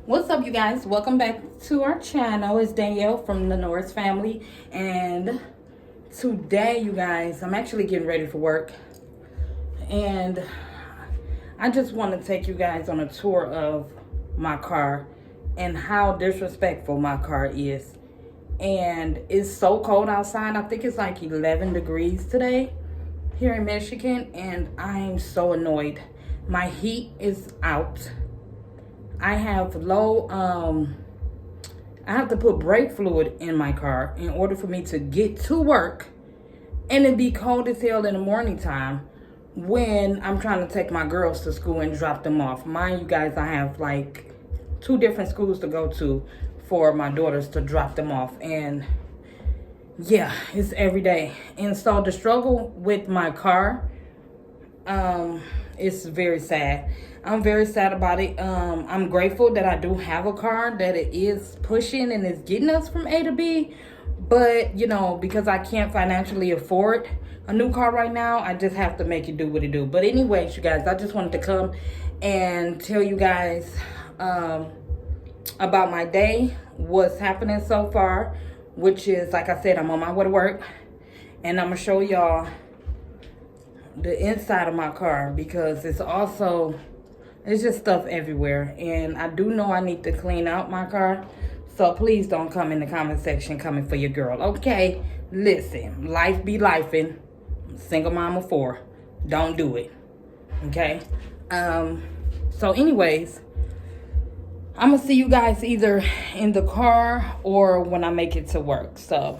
What's up, you guys? Welcome back to our channel. It's Danielle from the Norris family, and today, you guys, I'm actually getting ready for work, and I just want to take you guys on a tour of my car and how disrespectful my car is. And it's so cold outside. I think it's like 11 degrees today here in Michigan, and I'm so annoyed. My heat is out. I have I have to put brake fluid in my car in order for me to get to work, and it be cold as hell in the morning time when I'm trying to take my girls to school and drop them off. Mind you guys, I have like 2 different schools to go to for my daughters to drop them off, and yeah, it's every day. And so the struggle with my car, it's very sad. I'm very sad about it. I'm grateful that I do have a car, that it is pushing and is getting us from A to B. But, you know, because I can't financially afford a new car right now, I just have to make it do what it do. But anyways, you guys, I just wanted to come and tell you guys about my day, what's happening so far, which is, like I said, I'm on my way to work. And I'm going to show y'all the inside of my car, because it's just stuff everywhere, and I do know I need to clean out my car. So please don't come in the comment section coming for your girl, okay? Listen, life be lifing. Single mama 4, don't do it, okay? So anyways, I'm gonna see you guys either in the car or when I make it to work. So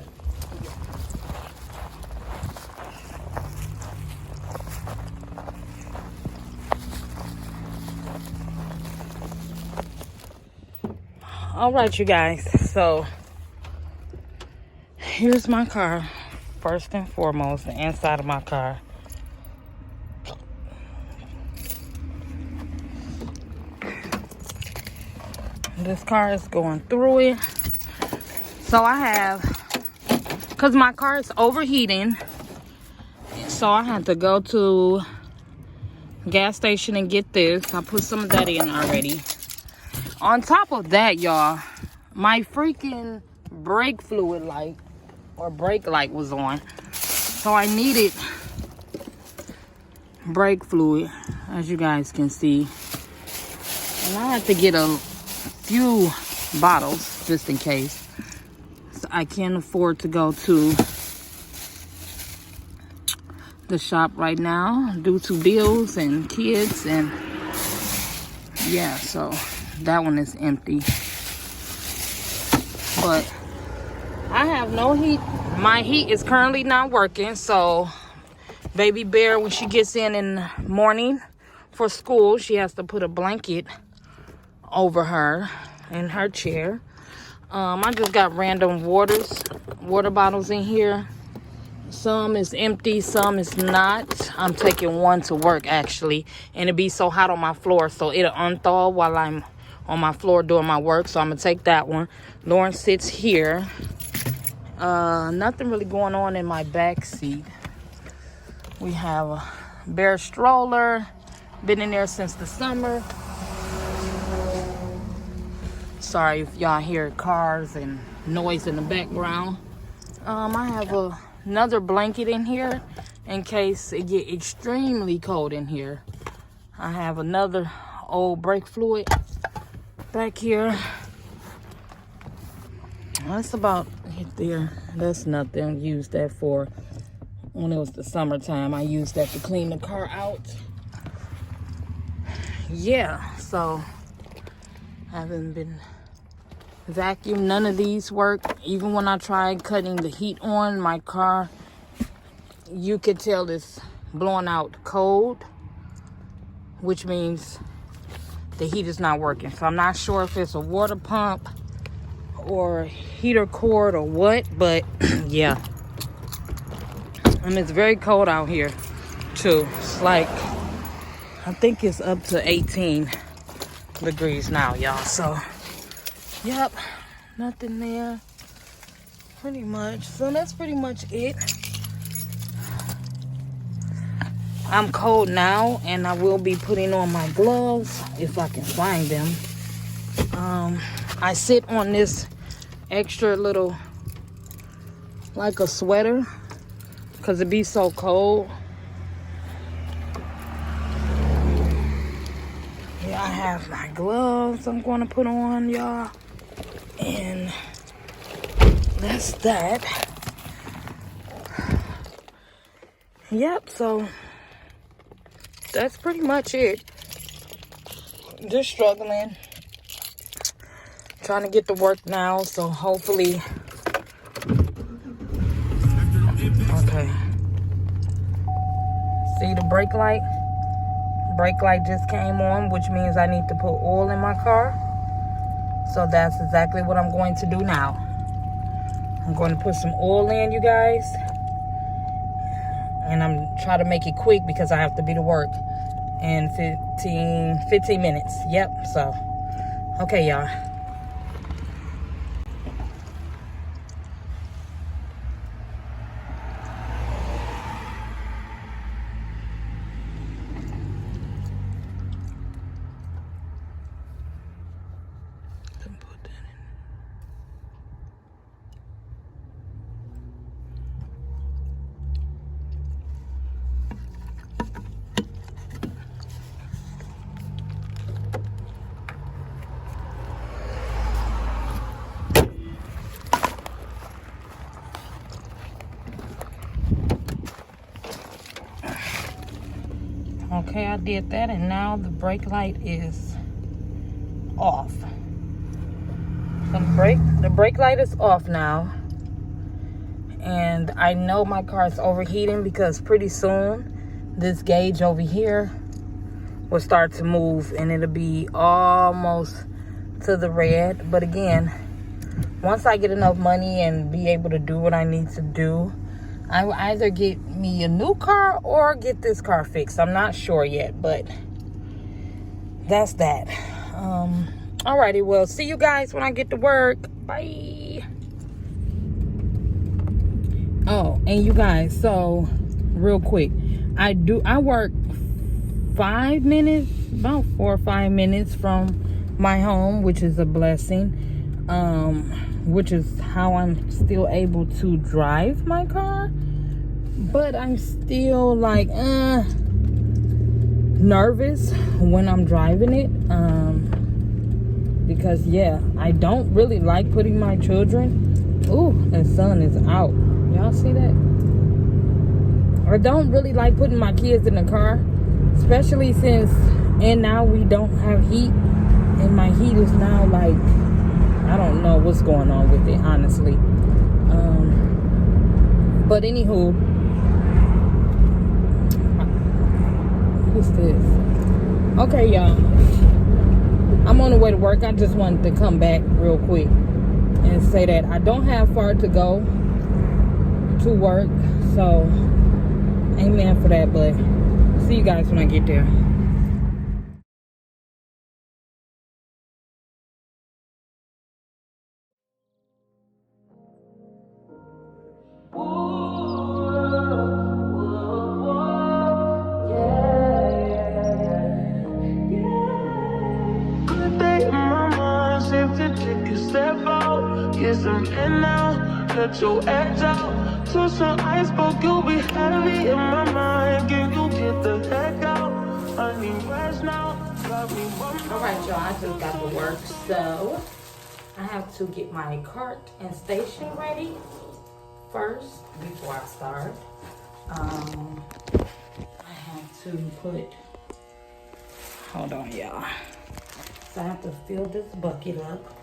all right, you guys, so here's my car. First and foremost, the inside of my car. This car is going through it. So I have, because my car is overheating, so I had to go to gas station and get this. I put some of that in already. On top of that, y'all, my freaking brake fluid light or brake light was on. So I needed brake fluid, as you guys can see. And I had to get a few bottles just in case. So I can't afford to go to the shop right now due to bills and kids, and yeah, so that one is empty. But I have no heat. My heat is currently not working. So baby bear, when she gets in the morning for school, she has to put a blanket over her in her chair. I just got random water bottles in here. Some is empty, some is not. I'm taking one to work actually, and it be so hot on my floor, so it'll unthaw while I'm on my floor doing my work. So I'm gonna take that one. Lauren sits here. Nothing really going on in my back seat. We have a bear stroller, been in there since the summer. Sorry if y'all hear cars and noise in the background. I have another blanket in here in case it get extremely cold in here. I have another old brake fluid back here. That's about it there. That's nothing. I used that for when it was the summertime. I used that to clean the car out. Yeah, so I haven't been vacuum. None of these work. Even when I tried cutting the heat on my car, you could tell it's blowing out cold, which means the heat is not working. So I'm not sure if it's a water pump or heater cord or what, but yeah. And it's very cold out here too. It's like, I think it's up to 18 degrees now, y'all. So yep, nothing there pretty much. So that's pretty much it. I'm cold now, and I will be putting on my gloves if I can find them. I sit on this extra little, like a sweater, because it be so cold. Yeah, I have my gloves I'm going to put on, y'all. And that's that. Yep, so that's pretty much it. Just struggling. Trying to get to work now, so hopefully. Okay. See the brake light? Brake light just came on, which means I need to put oil in my car. So that's exactly what I'm going to do now. I'm going to put some oil in, you guys. And I'm trying to make it quick because I have to be to work in 15 minutes. Yep, so. Okay, y'all. Okay, I did that, and now the brake light is off. So the brake light is off now. And I know my car is overheating because pretty soon this gauge over here will start to move and it'll be almost to the red. But again, once I get enough money and be able to do what I need to do, I will either get me a new car or get this car fixed. I'm not sure yet, but that's that. Alrighty, well, see you guys when I get to work. Bye. Oh, and you guys, so real quick, I work 5 minutes, about 4 or 5 minutes from my home, which is a blessing. Which is how I'm still able to drive my car. But I'm still like nervous when I'm driving it. Because yeah, I don't really like putting my children. Ooh, the sun is out. Y'all see that? I don't really like putting my kids in the car, especially since, and now we don't have heat, and my heat is now like, I don't know what's going on with it, honestly. But anywho, who's this? Okay, y'all. I'm on the way to work. I just wanted to come back real quick and say that I don't have far to go to work. So, amen for that. But see you guys when I get there. Get some in now, let your edge out. To some iceberg, you'll be heavy in my mind. Can you get the heck out? I need rest now. Alright, y'all, I just got to work, so I have to get my cart and station ready first before I start. I have to put, hold on, y'all. So I have to fill this bucket up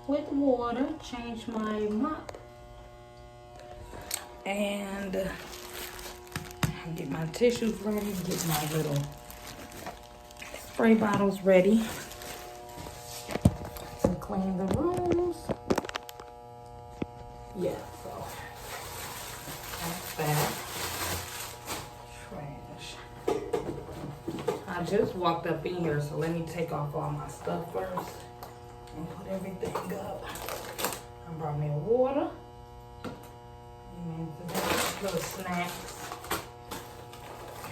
with water, change my mop, and get my tissues ready, get my little spray bottles ready to clean the rooms. Yeah, so that's that. Trash. I just walked up in here, so let me take off all my stuff first and put everything up. I brought me a water. And little snacks.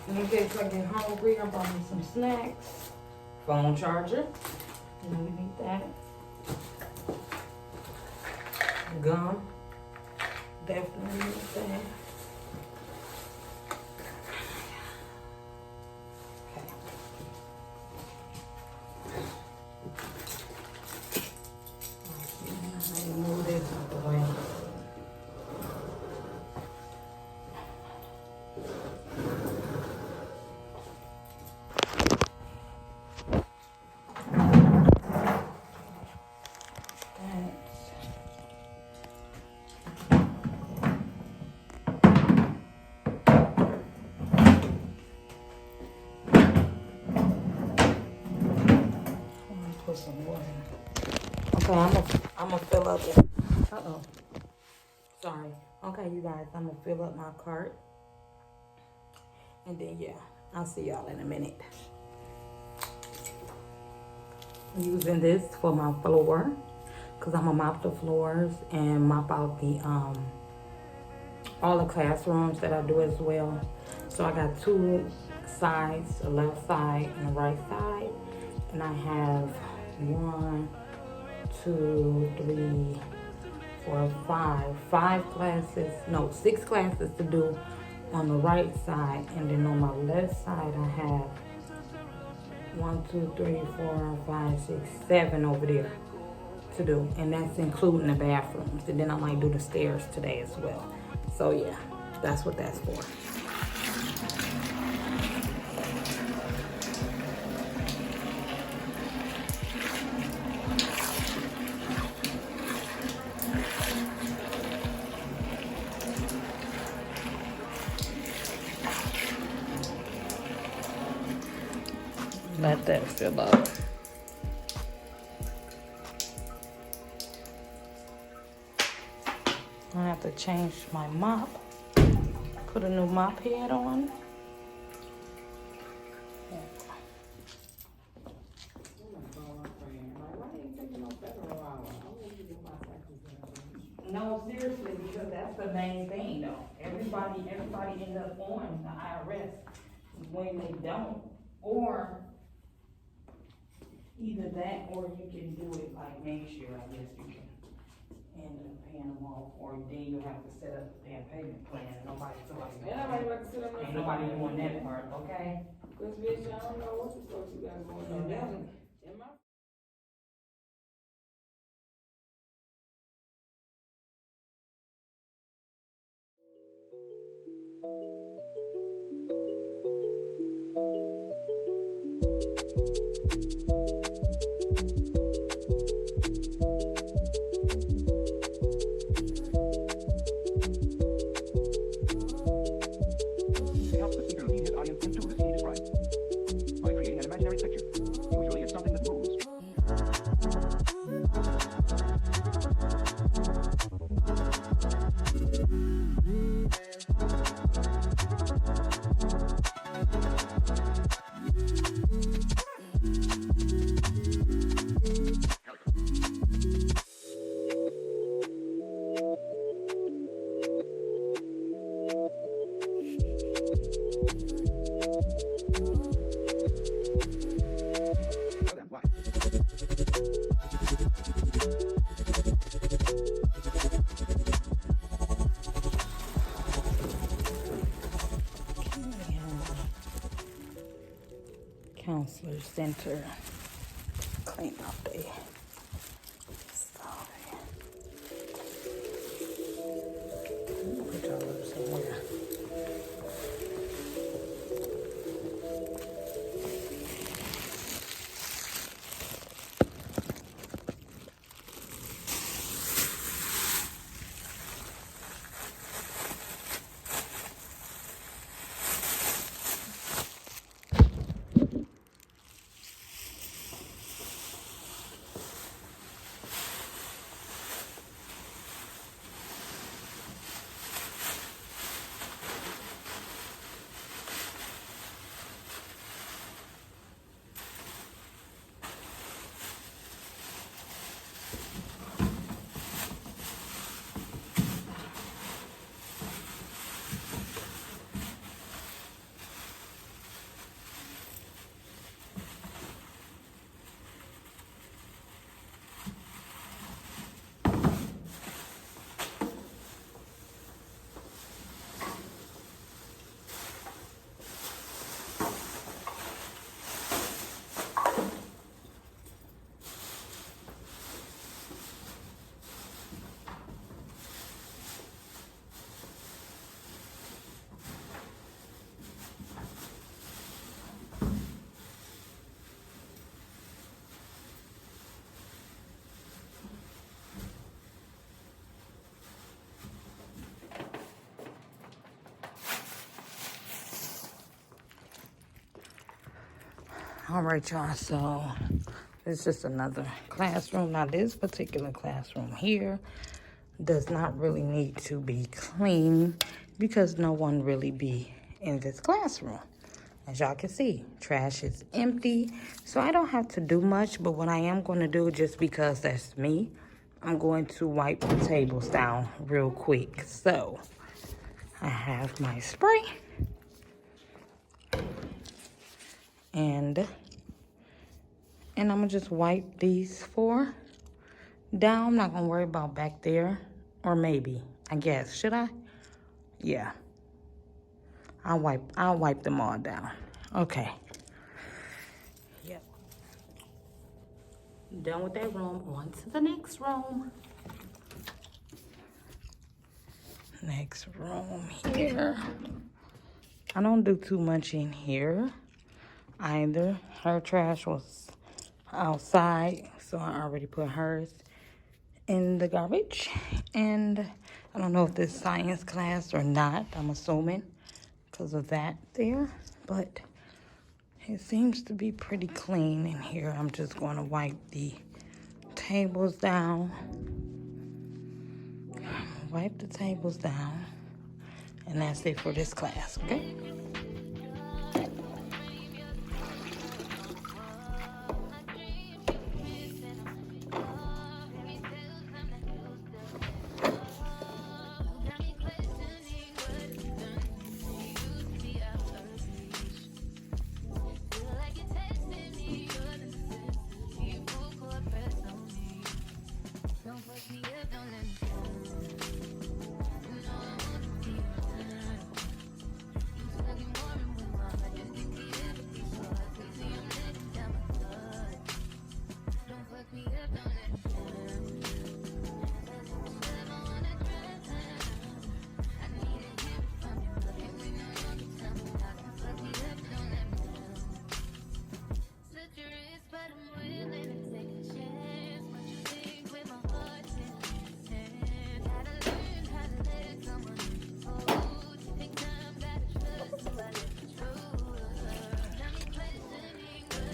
In case I get hungry, I brought me some snacks. Phone charger. You know, we need that. Gum. Definitely need that. Okay. Let me move this out the way. Put some water. Okay, I'm gonna fill up it. Uh-oh. Sorry. Okay, you guys, I'm gonna fill up my cart. And then, yeah, I'll see y'all in a minute. I'm using this for my floor, because I'm gonna mop the floors and mop out the, all the classrooms that I do as well. So I got two sides, a left side and a right side. And I have 1, 2, 3, 4, 5 classes, no, 6 classes to do on the right side. And then on my left side, I have 1, 2, 3, 4, 5, 6, 7 over there to do. And that's including the bathrooms. And then I might do the stairs today as well. So yeah, that's what that's for. Let that fill up. I have to change my mop. Put a new mop head on. No, seriously, because that's the main thing though. Everybody ends up on the IRS when they don't. Or either that, or you can do it like next year, I guess you can end up paying them off, or then you have to set up their payment plan. Ain't nobody doing that part, okay? Cause bitch, I don't know what the fuck you got going on there. Help the speaker lead his audience into the scene described by creating an imaginary picture. Usually it's something that moves. So then, why? Counselor Center. Clean up there. Sorry. Put y'all up somewhere. All right, y'all. So it's just another classroom. Now, this particular classroom here does not really need to be clean because no one really be in this classroom. As y'all can see, trash is empty, so I don't have to do much, but what I am going to do, just because that's me, I'm going to wipe the tables down real quick. So I have my spray, and I'm going to just wipe these 4 down. I'm not going to worry about back there, or maybe, I guess. Should I? Yeah. I'll wipe them all down. Okay. Yep. Done with that room. On to the next room. Next room here. I don't do too much in here either. Her trash was outside, so I already put hers in the garbage. And I don't know if this is science class or not. I'm assuming because of that there, but it seems to be pretty clean in here. I'm just going to wipe the tables down. Wipe the tables down, and that's it for this class, okay?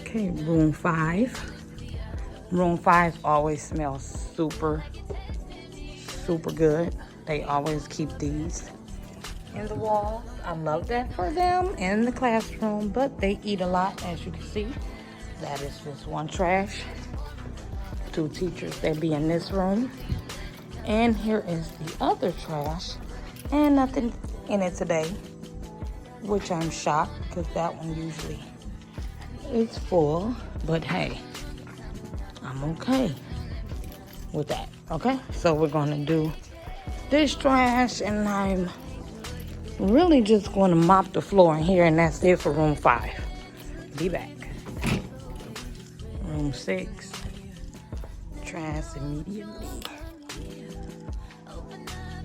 Okay, room 5. Room 5 always smells super good. They always keep these in the walls. I love that for them in the classroom, but they eat a lot, as you can see. That is just one trash. 2 teachers that be in this room. And here is the other trash, and nothing in it today, which I'm shocked because that one usually is full, but hey, I'm okay with that. Okay, so we're gonna do this trash, and I'm really just going to mop the floor in here, and that's it for room 5. Be back. Room 6, trash immediately.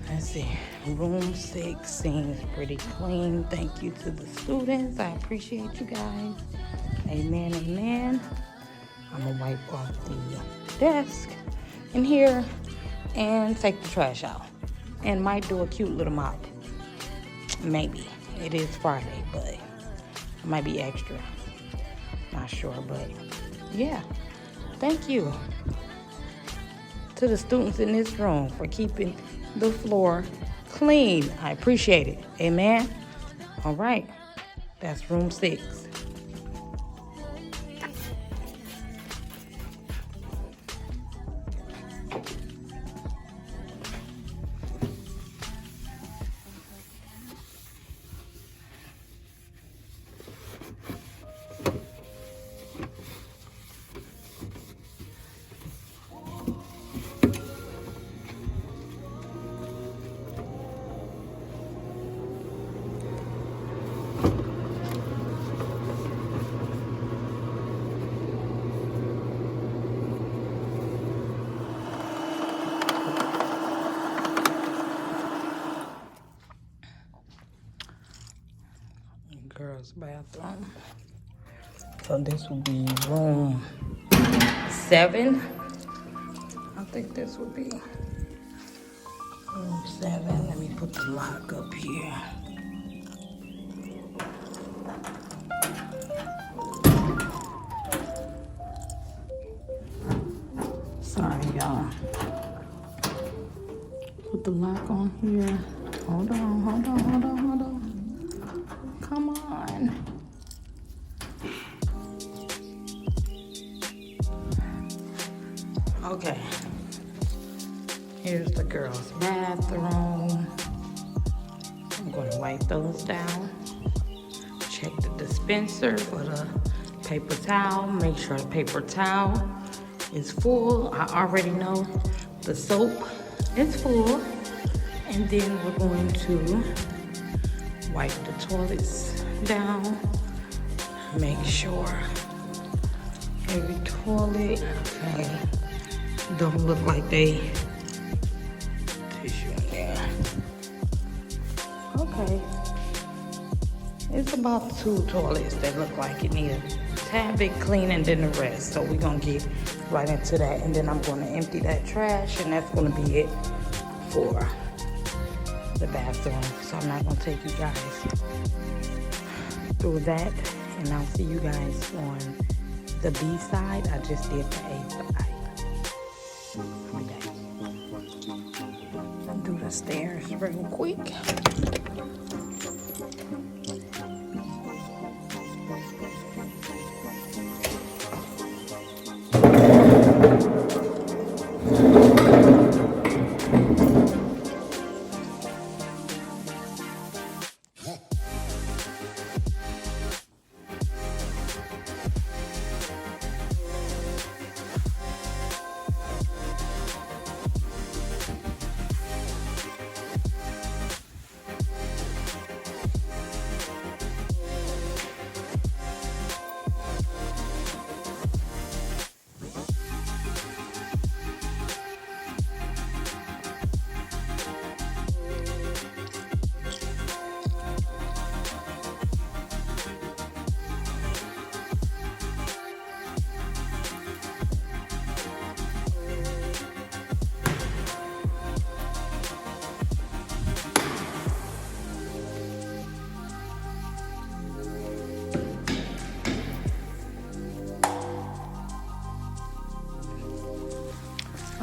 Let's see. Room 6 seems pretty clean. Thank you to the students. I appreciate you guys. Amen, amen. I'm gonna wipe off the desk in here and take the trash out. And might do a cute little mop. Maybe. It is Friday, but it might be extra. Not sure, but yeah. Thank you to the students in this room for keeping the floor clean. I appreciate it. Amen. All right. That's room 6. Girls' bathroom. So this will be room 7. I think this would be room 7. Let me put the lock up here. Sorry, y'all. Put the lock on here. Hold on, hold on, hold on, hold on. Come on. Okay. Here's the girls' bathroom. I'm gonna wipe those down. Check the dispenser for the paper towel. Make sure the paper towel is full. I already know the soap is full. And then we're going to wipe the toilets down. Make sure every toilet, okay, don't look like they tissue in there. Okay. It's about 2 toilets that look like it need a tad bit cleaning than the rest. So we're gonna get right into that, and then I'm gonna empty that trash, and that's gonna be it for the bathroom. So I'm not gonna take you guys through that, and I'll see you guys on the B side. I just did the A side. Okay. I'll do the stairs real quick.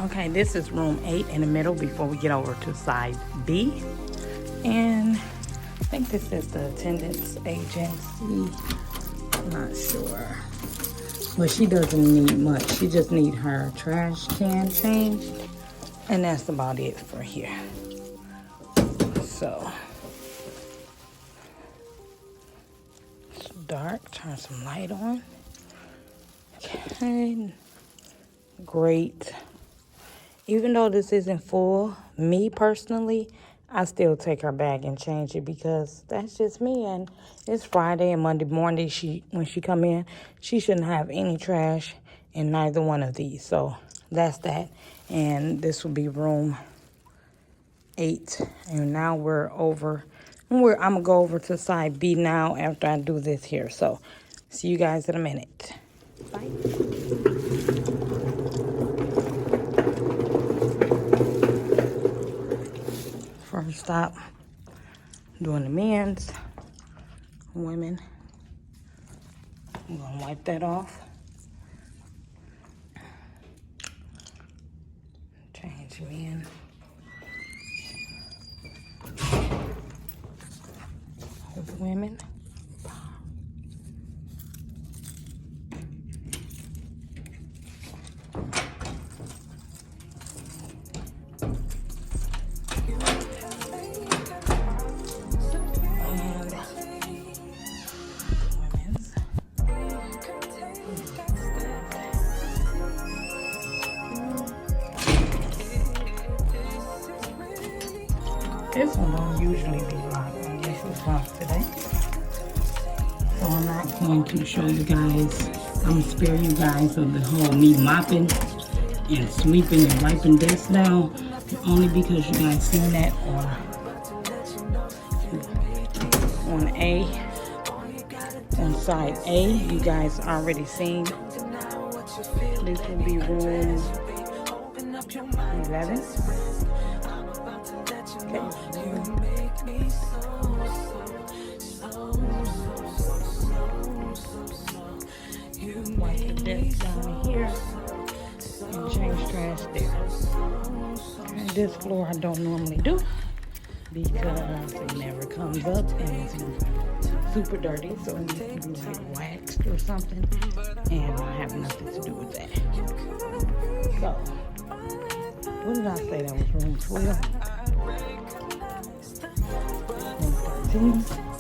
Okay, this is room 8 in the middle before we get over to side B. And I think this is the attendance agency. I'm not sure. But she doesn't need much. She just needs her trash can changed. And that's about it for here. So, it's dark. Turn some light on. Okay, great. Even though this isn't full, me personally, I still take her bag and change it because that's just me. And it's Friday and Monday morning. When she come in, she shouldn't have any trash in neither one of these. So that's that. And this will be room 8. And now we're over. I'm gonna go over to side B now after I do this here. So see you guys in a minute. Bye. First stop, doing the men's, women. I'm gonna wipe that off. Change men. Women. This one don't usually be locked. I guess it's locked today. So I'm not going to show you guys. I'm going to spare you guys of the whole me mopping and sweeping and wiping this down. Only because you guys seen that on A. On side A, you guys already seen. This will be room 11. Wipe the desk down here. And change trash there. And this floor I don't normally do because it never comes up and it's super dirty, so it needs to be like waxed or something, and I have nothing to do with that. So, what did I say? That was room 12. Room 13.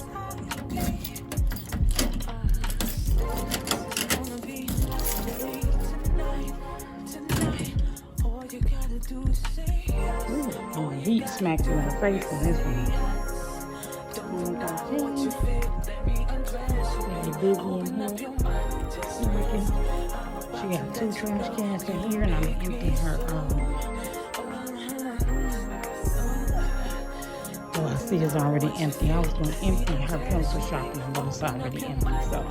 Ooh, the heat smacks you in the face in this one. Room 13. Pretty busy in here. She got 2 trash cans in here, and I'm emptying her. Oh, I see it's already empty. I was going to empty her pencil sharpener, but it's already empty. So,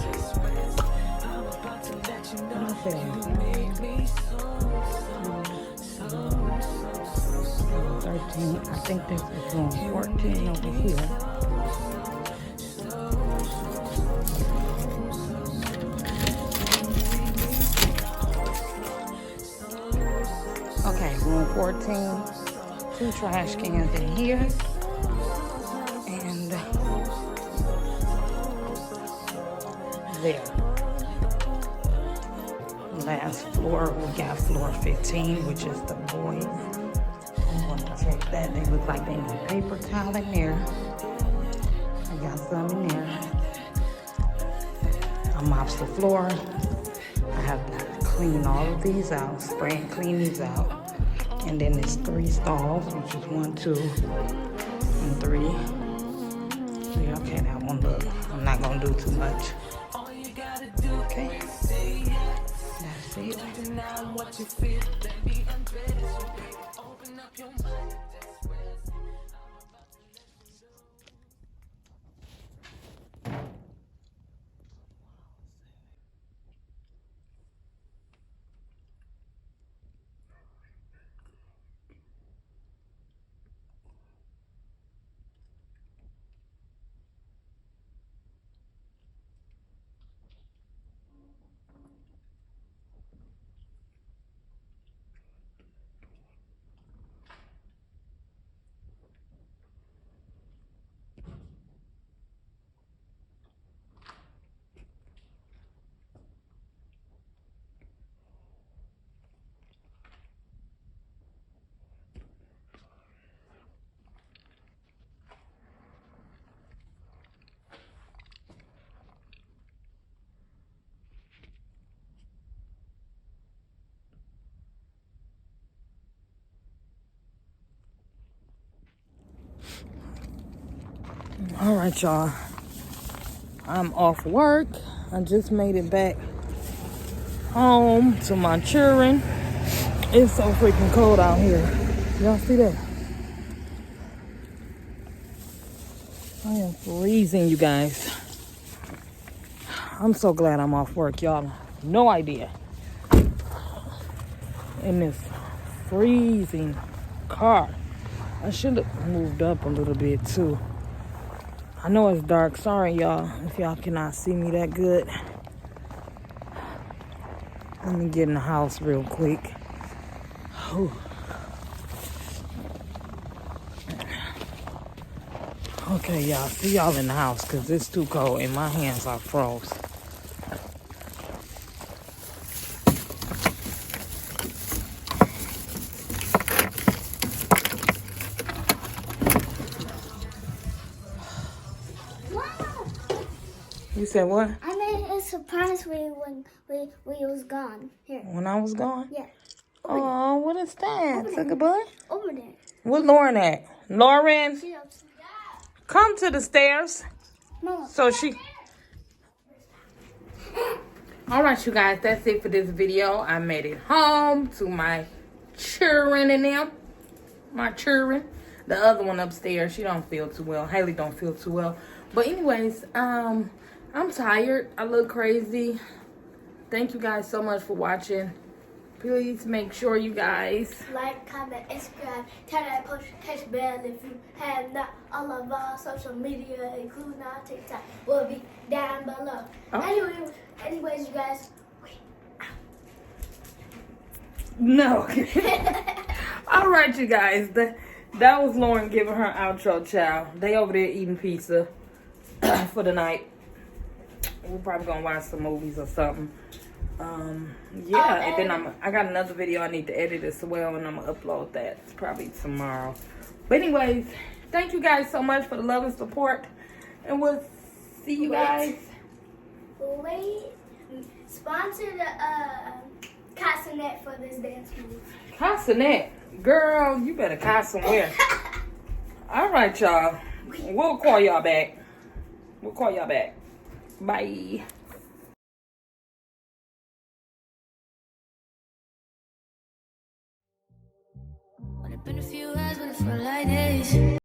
what I said, 13. I think this is room 14 over here. Okay, room 14. 2 trash cans in here. And there. Last floor, we got floor 15, which is the boys. I'm going to check that. They look like they need paper towel in there. I got some in there. I mops the floor. I have to clean all of these out, spray and clean these out. And then there's 3 stalls, which is 1, 2, and 3. Yeah, okay, that one look. I'm not gonna do too much. Okay. That's it. All right, y'all. I'm off work. I just made it back home to my children. It's so freaking cold out here. Y'all see that? I am freezing, you guys. I'm so glad I'm off work, y'all. No idea. In this freezing car. I should have moved up a little bit too. I know it's dark. Sorry, y'all, if y'all cannot see me that good. Let me get in the house real quick. Whew. Okay, y'all. See y'all in the house because it's too cold and my hands are froze. You said what? I made a surprise for you when we was gone. Here. When I was gone? Yeah. Oh, what is that? Sucker butt? Over there. Where's Lauren at? Lauren, She's upstairs. come to the stairs. Mama. So she... All right, you guys, that's it for this video. I made it home to my children and them. My children. The other one upstairs, she don't feel too well. Haley don't feel too well. But anyways, I'm tired. I look crazy. Thank you guys so much for watching. Please make sure you guys Like, comment, and subscribe. Turn that notification bell if you have not. All of our social media, including our TikTok, will be down below. Oh. Anyways, you guys, No. All right, you guys. That was Lauren giving her outro, child. They over there eating pizza for the night. We're probably gonna watch some movies or something. Yeah, and then I got another video I need to edit as well, and I'm gonna upload that probably tomorrow. But anyways, thank you guys so much for the love and support, and we'll see you guys. Wait. Sponsor the Castanet for this dance move. Castanet, girl, you better cast somewhere. All right, y'all. We'll call y'all back. Bye. Been a few hours, but it felt like days.